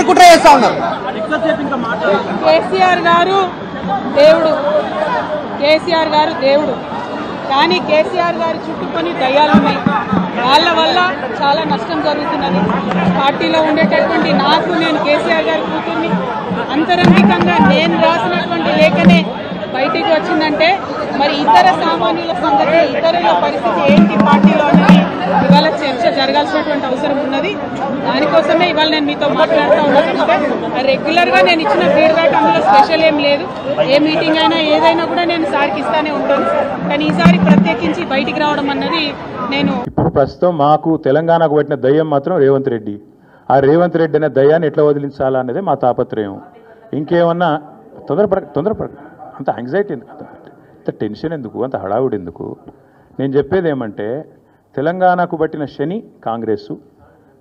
కుట్ర చేస్తా ఉన్నారు. కేసీఆర్ గారు దేవుడు, కేసీఆర్ గారు దేవుడు. కానీ కేసీఆర్ గారి చుట్టుకొని దయ్యాలు ఉన్నాయి. వాళ్ళ వల్ల చాలా నష్టం జరుగుతున్నది. పార్టీలో ఉండేటటువంటి నాకు, నేను కేసీఆర్ గారి కూతుర్ని, అంతరంగికంగా నేను రాసినటువంటి లేఖనే బయటికి వచ్చిందంటే మరి ఇతర సామాన్యుల సంగతి, ఇతరుల పరిస్థితి ఏంటి పార్టీలో అనేది ఇవాళ చర్చ జరగాల్సినటువంటి అవసరం ఉన్నది. దానికోసమే ఇవాళ నేను మీతో మాట్లాడుతూ ఉన్నాను. రెగ్యులర్గా నేను ఇచ్చిన ఫీడ్బ్యాక్ అందులో స్పెషల్ ఏం లేదు. ఏ మీటింగ్ అయినా ఏదైనా కూడా నేను సార్కి ఇస్తానే ఉంటాను. కానీ ఈసారి ప్రత్యేకించి బయటికి రావడం అన్నది నేను ఇప్పుడు ప్రస్తుతం మాకు తెలంగాణకు పట్టిన దయ్యం మాత్రం రేవంత్ రెడ్డి. ఆ రేవంత్ రెడ్డి అనే దయ్యాన్ని ఎట్లా వదిలించాలా అనేది మా తాపత్రయం. ఇంకేమన్నా తొందరపడ అంత యాంగ్జైటీ ఎందుకు, అంత టెన్షన్ ఎందుకు, అంత హడావుడి ఎందుకు? నేను చెప్పేది ఏమంటే తెలంగాణకు పట్టిన శని కాంగ్రెస్,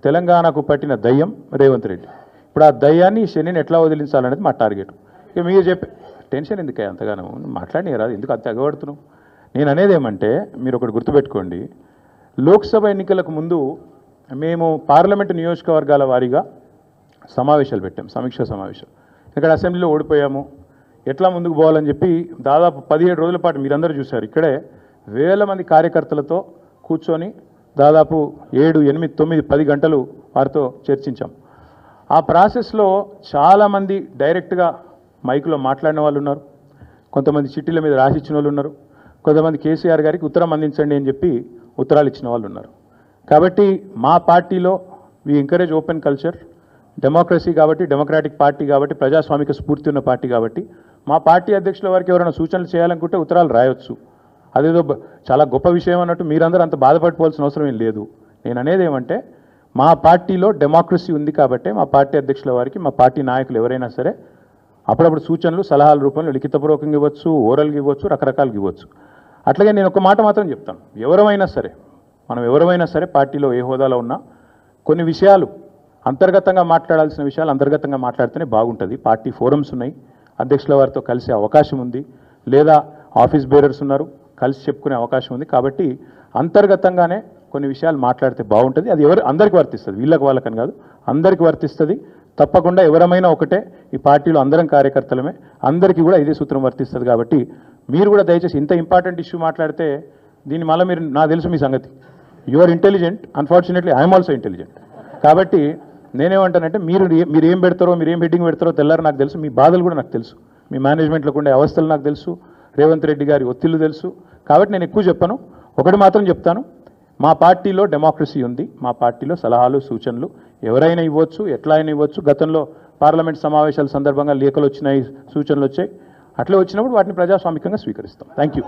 తెలంగాణకు పట్టిన దయ్యం రేవంత్ రెడ్డి. ఇప్పుడు ఆ దయ్యాన్ని శనిని ఎట్లా వదిలించాలనేది మా టార్గెట్. ఇక మీరు చెప్పే టెన్షన్ ఎందుకు అంతగానో మాట్లాడి రాదు, ఎందుకు అంత ఎగబడుతున్నావు? నేను అనేది ఏమంటే మీరు ఒకటి గుర్తుపెట్టుకోండి. లోక్సభ ఎన్నికలకు ముందు మేము పార్లమెంటు నియోజకవర్గాల వారీగా సమావేశాలు పెట్టాం, సమీక్షా సమావేశం. ఇక్కడ అసెంబ్లీలో ఓడిపోయాము, ఎట్లా ముందుకు పోవాలని చెప్పి దాదాపు 17 రోజుల పాటు మీరందరూ చూశారు. ఇక్కడే వేల మంది కార్యకర్తలతో కూర్చొని దాదాపు 7, 8, 9, 10 గంటలు వారితో చర్చించాం. ఆ ప్రాసెస్లో చాలామంది డైరెక్ట్గా మైకులో మాట్లాడిన వాళ్ళు ఉన్నారు, కొంతమంది చిట్టీల మీద రాసిచ్చిన వాళ్ళు ఉన్నారు, కొంతమంది కేసీఆర్ గారికి ఉత్తరం అందించండి అని చెప్పి ఉత్తరాలు ఇచ్చిన వాళ్ళు ఉన్నారు. కాబట్టి మా పార్టీలో we encourage open culture, democracy కాబట్టి, డెమోక్రాటిక్ పార్టీ కాబట్టి, ప్రజాస్వామిక స్ఫూర్తి ఉన్న పార్టీ కాబట్టి మా పార్టీ అధ్యక్షుల వారికి ఎవరైనా సూచనలు చేయాలనుకుంటే ఉత్తరాలు రాయొచ్చు. అదేదో చాలా గొప్ప విషయం అన్నట్టు మీరందరూ అంత బాధపడిపోవాల్సిన అవసరం ఏం లేదు. నేను అనేది ఏమంటే మా పార్టీలో డెమోక్రసీ ఉంది కాబట్టి మా పార్టీ అధ్యక్షుల వారికి, మా పార్టీ నాయకులు ఎవరైనా సరే అప్పుడప్పుడు సూచనలు, సలహాల రూపంలో లిఖితపూర్వకంగా ఇవ్వచ్చు, ఓరల్గా ఇవ్వచ్చు, రకరకాలుగా ఇవ్వచ్చు. అట్లాగే నేను ఒక మాట మాత్రం చెప్తాను, మనం ఎవరైనా సరే పార్టీలో ఏ హోదాలో ఉన్నా కొన్ని విషయాలు అంతర్గతంగా మాట్లాడాల్సిన విషయాలు అంతర్గతంగా మాట్లాడితేనే బాగుంటుంది. పార్టీ ఫోరమ్స్ ఉన్నాయి, అధ్యక్షుల వారితో కలిసే అవకాశం ఉంది, లేదా ఆఫీస్ బేరర్స్ ఉన్నారు, కలిసి చెప్పుకునే అవకాశం ఉంది. కాబట్టి అంతర్గతంగానే కొన్ని విషయాలు మాట్లాడితే బాగుంటుంది. అది అందరికీ వర్తిస్తుంది, వీళ్ళకి వాళ్ళకని కాదు, అందరికీ వర్తిస్తుంది. తప్పకుండా ఎవరమైనా ఒకటే, ఈ పార్టీలో అందరం కార్యకర్తలమే, అందరికీ కూడా ఇదే సూత్రం వర్తిస్తుంది. కాబట్టి మీరు కూడా దయచేసి ఇంత ఇంపార్టెంట్ ఇష్యూ మాట్లాడితే దీని మళ్ళీ మీరు, నాకు తెలుసు మీ సంగతి, you are intelligent, unfortunately I'm also intelligent. కాబట్టి నేనేమంటానంటే మీరు ఏం పెడతారో, మీరు ఏం హెడ్డింగ్ పెడతారో తెల్లారు నాకు తెలుసు, మీ బాధలు కూడా నాకు తెలుసు, మీ మేనేజ్మెంట్లోకి ఉండే అవస్థలు నాకు తెలుసు, రేవంత్ రెడ్డి గారి ఒత్తిళ్లు తెలుసు. కాబట్టి నేను ఎక్కువ చెప్పను, ఒకటి మాత్రం చెప్తాను, మా పార్టీలో డెమోక్రసీ ఉంది, మా పార్టీలో సలహాలు, సూచనలు ఎవరైనా ఇవ్వచ్చు, ఎట్లా అయినా ఇవ్వచ్చు. గతంలో పార్లమెంట్ సమావేశాల సందర్భంగా లేఖలు వచ్చినాయి, సూచనలు వచ్చాయి. అట్లా వచ్చినప్పుడు వాటిని ప్రజాస్వామికంగా స్వీకరిస్తాం. Thank you.